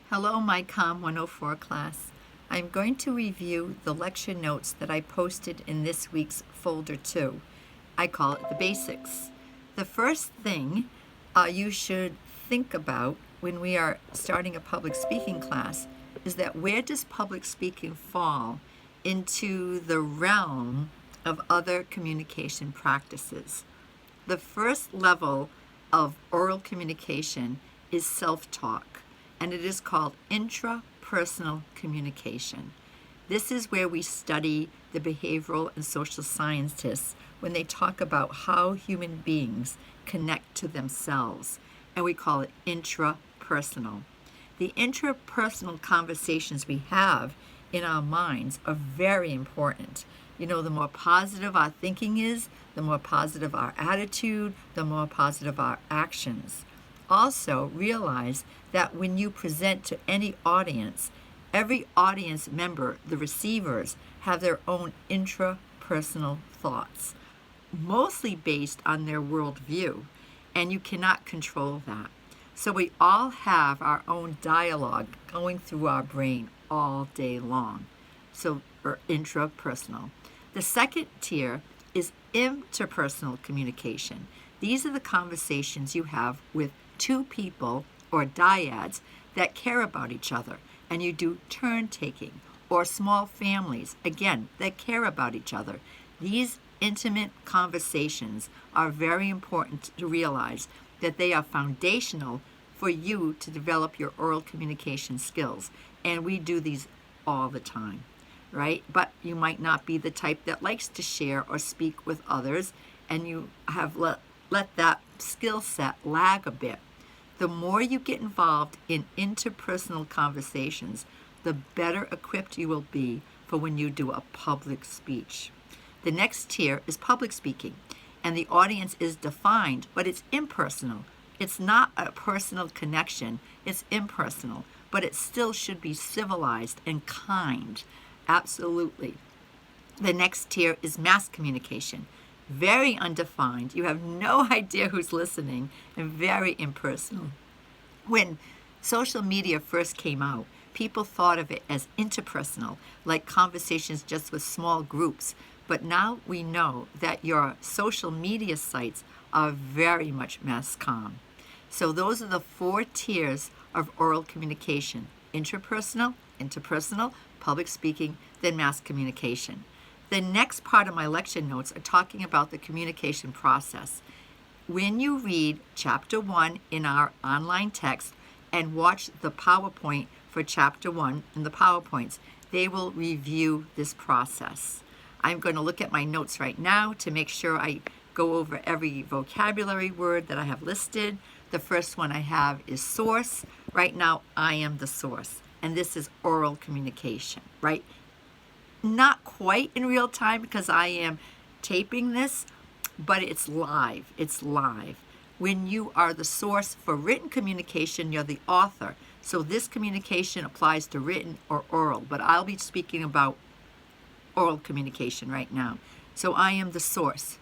Hello, my COM 104 class. I'm going to review the lecture notes that I posted in this week's folder 2. I call it the basics. The first thing you should think about when we are starting a public speaking class is that where does public speaking fall into the realm of other communication practices? The first level of oral communication is self-talk, and it is called intrapersonal communication. This is where we study the behavioral and social scientists when they talk about how human beings connect to themselves, and we call it intrapersonal. The intrapersonal conversations we have in our minds are very important. You know, the more positive our thinking is, the more positive our attitude, the more positive our actions. Also, realize that when you present to any audience, every audience member, the receivers, have their own intrapersonal thoughts, mostly based on their worldview, and you cannot control that. So we all have our own dialogue going through our brain all day long. So, intrapersonal. The second tier is interpersonal communication. These are the conversations you have with two people or dyads that care about each other, and you do turn taking, or small families, again, that care about each other. These intimate conversations are very important to realize that they are foundational for you to develop your oral communication skills, and we do these all the time, right? But you might not be the type that likes to share or speak with others, and you have let that skill set lag a bit. The more you get involved in interpersonal conversations, the better equipped you will be for when you do a public speech. The next tier is public speaking, and the audience is defined, but it's impersonal. It's not a personal connection, it's impersonal, but it still should be civilized and kind. Absolutely. The next tier is mass communication. Very undefined. You have no idea who's listening, and very impersonal. When social media first came out, people thought of it as interpersonal, like conversations just with small groups. But now we know that your social media sites are very much mass comm. So those are the 4 tiers of oral communication: intrapersonal, interpersonal, public speaking, then mass communication. The next part of my lecture notes are talking about the communication process. When you read Chapter 1 in our online text and watch the PowerPoint for Chapter 1 in the PowerPoints, they will review this process. I'm going to look at my notes right now to make sure I go over every vocabulary word that I have listed. The first one I have is source. Right now, I am the source, and this is oral communication, right? Not quite in real time because I am taping this, but it's live. It's live. When you are the source for written communication, you're the author. So this communication applies to written or oral, but I'll be speaking about oral communication right now. So I am the source,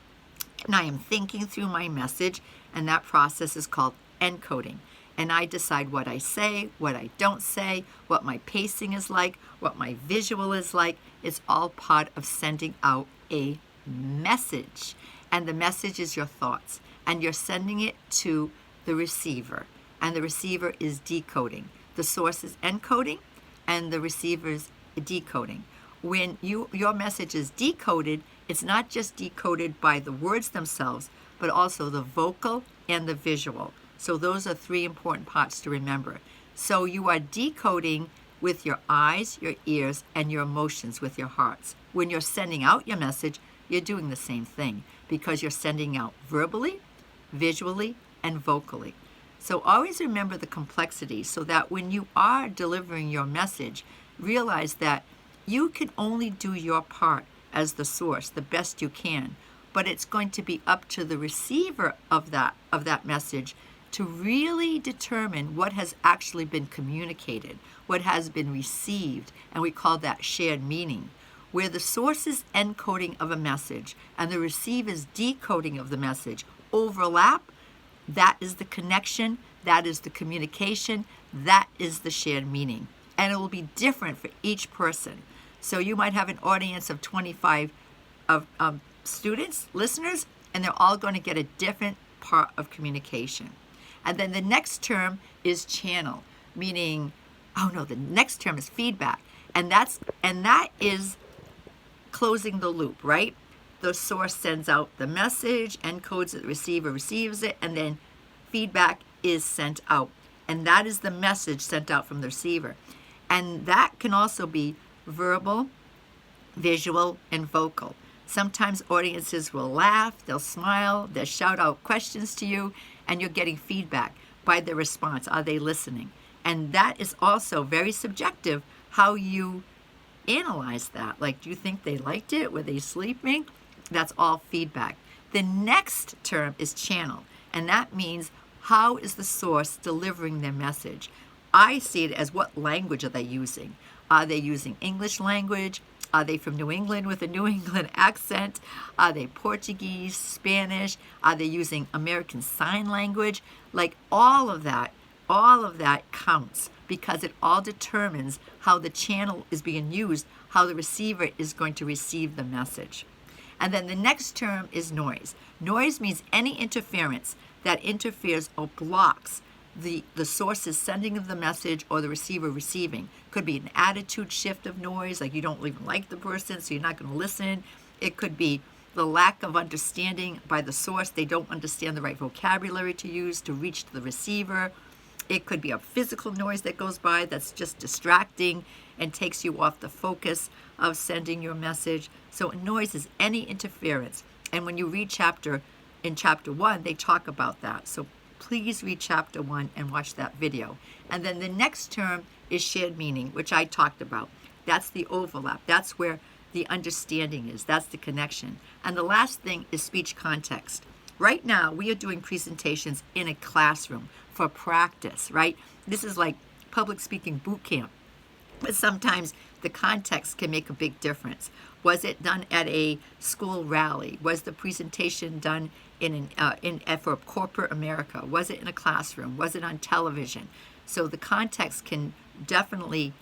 and I am thinking through my message, and that process is called encoding. And I decide what I say, what I don't say, what my pacing is like, what my visual is like. It's all part of sending out a message. And the message is your thoughts. And you're sending it to the receiver. And the receiver is decoding. The source is encoding, and the receiver is decoding. When your message is decoded, it's not just decoded by the words themselves, but also the vocal and the visual. So those are 3 important parts to remember. So you are decoding with your eyes, your ears, and your emotions with your hearts. When you're sending out your message, you're doing the same thing because you're sending out verbally, visually, and vocally. So always remember the complexity so that when you are delivering your message, realize that you can only do your part as the source the best you can, but it's going to be up to the receiver of that message to really determine what has actually been communicated, what has been received, and we call that shared meaning. Where the source's encoding of a message and the receiver's decoding of the message overlap, that is the connection, That is the communication. That is the shared meaning. And it will be different for each person. So you might have an audience of 25 of students, listeners, and they're all going to get a different part of communication. And then the next term is channel, meaning, the next term is feedback. And that is closing the loop, right? The source sends out the message, encodes it, the receiver receives it, and then feedback is sent out. And that is the message sent out from the receiver. And that can also be verbal, visual, and vocal. Sometimes audiences will laugh, they'll smile, they'll shout out questions to you, and you're getting feedback by their response. Are they listening? And that is also very subjective, how you analyze that. Like, do you think they liked it? Were they sleeping? That's all feedback. The next term is channel, and that means how is the source delivering their message? I see it as what language are they using? Are they using English language? Are they from New England with a New England accent? Are they Portuguese, Spanish? Are they using American Sign Language? Like all of that counts because it all determines how the channel is being used, how the receiver is going to receive the message. And then the next term is noise. Noise means any interference that interferes or blocks the source's sending of the message or the receiver receiving. Could be an attitude shift of noise, like you don't even like the person, so you're not going to listen. It could be the lack of understanding by the source. They don't understand the right vocabulary to use to reach the receiver. It could be a physical noise that goes by that's just distracting and takes you off the focus of sending your message. So noise is any interference. And when you read in chapter 1, they talk about that. So please read chapter 1 and watch that video. And then the next term is shared meaning, which I talked about. That's the overlap. That's where the understanding is. That's the connection. And the last thing is speech context. Right now, we are doing presentations in a classroom for practice, right? This is like public speaking boot camp. But sometimes the context can make a big difference. Was it done at a school rally? Was the presentation done for corporate America? Was it in a classroom? Was it on television? So the context can definitely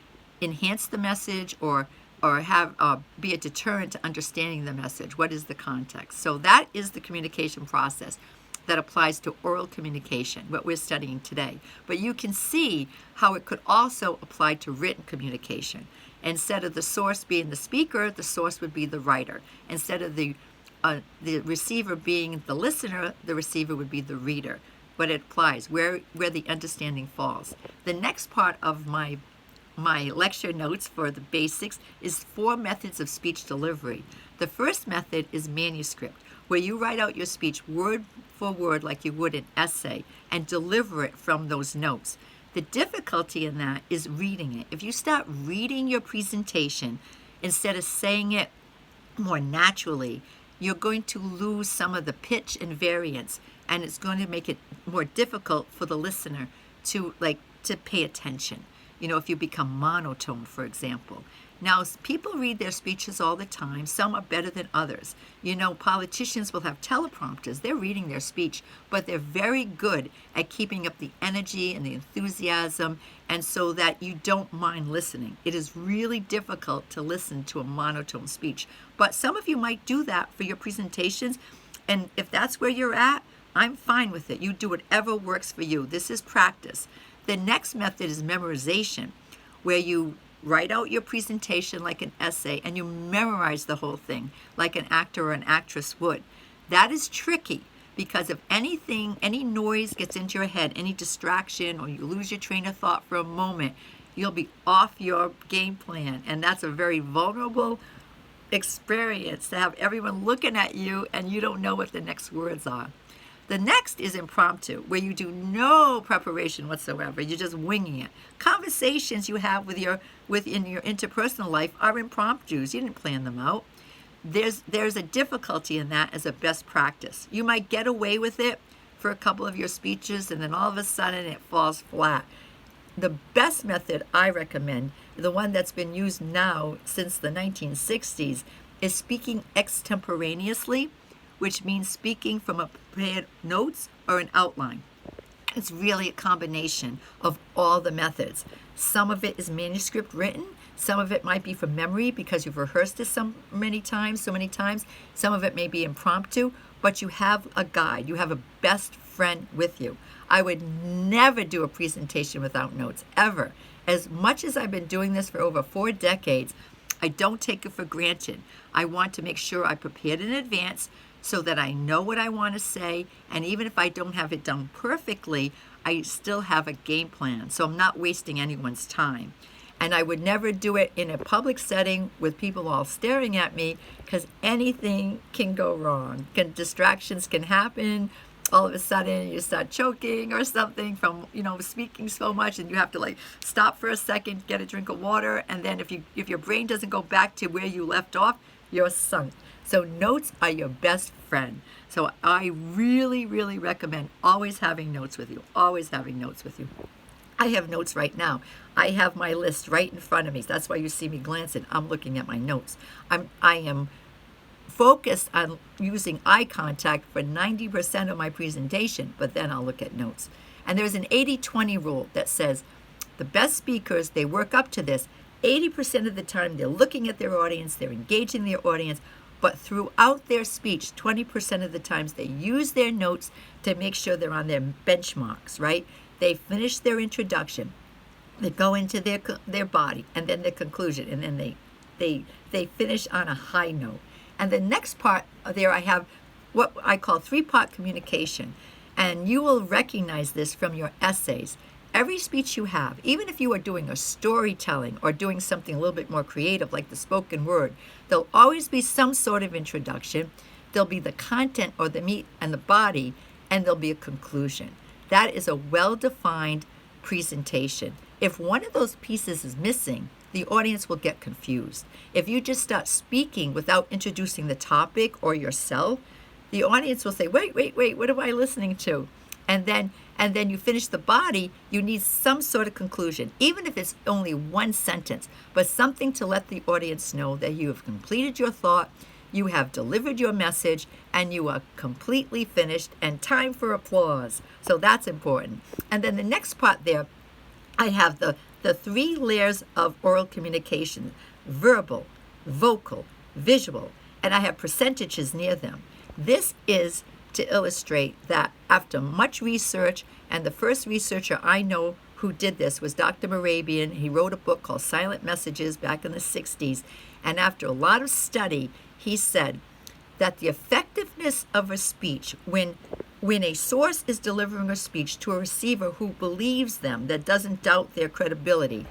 enhance the message or have be a deterrent to understanding the message. What is the context? So that is the communication process that applies to oral communication, what we're studying today. But you can see how it could also apply to written communication. Instead of the source being the speaker, the source would be the writer. Instead of the receiver being the listener, the receiver would be the reader. But it applies where the understanding falls. The next part of my lecture notes for the basics is 4 methods of speech delivery. The first method is manuscript, where you write out your speech word for word like you would an essay and deliver it from those notes. The difficulty in that is reading it. If you start reading your presentation instead of saying it more naturally, you're going to lose some of the pitch and variance, and it's going to make it more difficult for the listener to pay attention. If you become monotone, for example. Now, people read their speeches all the time. Some are better than others. Politicians will have teleprompters. They're reading their speech, but they're very good at keeping up the energy and the enthusiasm, and so that you don't mind listening. It is really difficult to listen to a monotone speech, but some of you might do that for your presentations, and if that's where you're at, I'm fine with it. You do whatever works for you. This is practice. The next method is memorization, where you write out your presentation like an essay and you memorize the whole thing like an actor or an actress would. That is tricky because if any noise gets into your head, any distraction, or you lose your train of thought for a moment, you'll be off your game plan. And that's a very vulnerable experience to have everyone looking at you and you don't know what the next words are. The next is impromptu, where you do no preparation whatsoever. You're just winging it. Conversations you have within your interpersonal life are impromptus. You didn't plan them out. There's a difficulty in that as a best practice. You might get away with it for a couple of your speeches, and then all of a sudden it falls flat. The best method I recommend, the one that's been used now since the 1960s, is speaking extemporaneously, which means speaking from a prepared notes or an outline. It's really a combination of all the methods. Some of it is manuscript written. Some of it might be from memory because you've rehearsed it so many times. Some of it may be impromptu, but you have a guide. You have a best friend with you. I would never do a presentation without notes, ever. As much as I've been doing this for over 4 decades, I don't take it for granted. I want to make sure I prepared in advance so that I know what I want to say, and even if I don't have it done perfectly, I still have a game plan, so I'm not wasting anyone's time. And I would never do it in a public setting with people all staring at me, because anything can go wrong. Distractions can happen. All of a sudden you start choking or something from speaking so much, and you have to stop for a second, get a drink of water, and then if your brain doesn't go back to where you left off, you're sunk. So notes are your best friend. So I really, really recommend always having notes with you. Always having notes with you. I have notes right now. I have my list right in front of me. That's why you see me glancing. I'm looking at my notes. I am focused on using eye contact for 90% of my presentation, but then I'll look at notes. And there's an 80-20 rule that says the best speakers, they work up to this. 80% of the time they're looking at their audience, they're engaging their audience, but throughout their speech, 20% of the times they use their notes to make sure they're on their benchmarks, right? They finish their introduction, they go into their body, and then their conclusion, and then they finish on a high note. And the next part there, I have what I call 3-part communication, and you will recognize this from your essays. Every speech you have, even if you are doing a storytelling or doing something a little bit more creative like the spoken word, there'll always be some sort of introduction, there'll be the content or the meat and the body, and there'll be a conclusion. That is a well-defined presentation. If one of those pieces is missing, the audience will get confused. If you just start speaking without introducing the topic or yourself, the audience will say, wait, what am I listening to? And then you finish the body, you need some sort of conclusion, even if it's only one sentence, but something to let the audience know that you have completed your thought, you have delivered your message, and you are completely finished, and time for applause. So that's important. And then the next part there, I have the 3 layers of oral communication: verbal, vocal, visual, and I have percentages near them. This is to illustrate that after much research, and the first researcher I know who did this was Dr. Morabian. He wrote a book called Silent Messages back in the 60s, and after a lot of study, he said that the effectiveness of a speech, when a source is delivering a speech to a receiver who believes them, that doesn't doubt their credibility,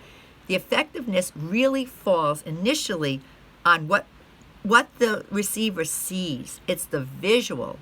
the effectiveness really falls initially on what the receiver sees. It's the visual.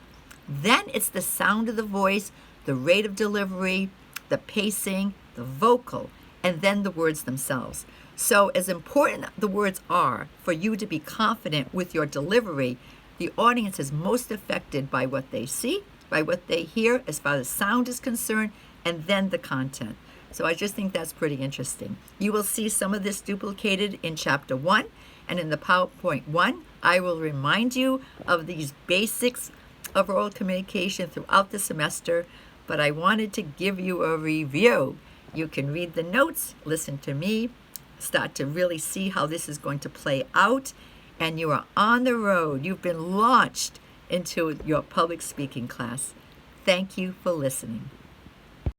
Then it's the sound of the voice, the rate of delivery, the pacing, the vocal, and then the words themselves. So as important the words are for you to be confident with your delivery, the audience is most affected by what they see, by what they hear as far as sound is concerned, and then the content. So I just think that's pretty interesting. You will see some of this duplicated in Chapter 1, and in the PowerPoint 1, I will remind you of these basics of oral communication throughout the semester, but I wanted to give you a review. You can read the notes, listen to me, start to really see how this is going to play out, and you are on the road. You've been launched into your public speaking class. Thank you for listening.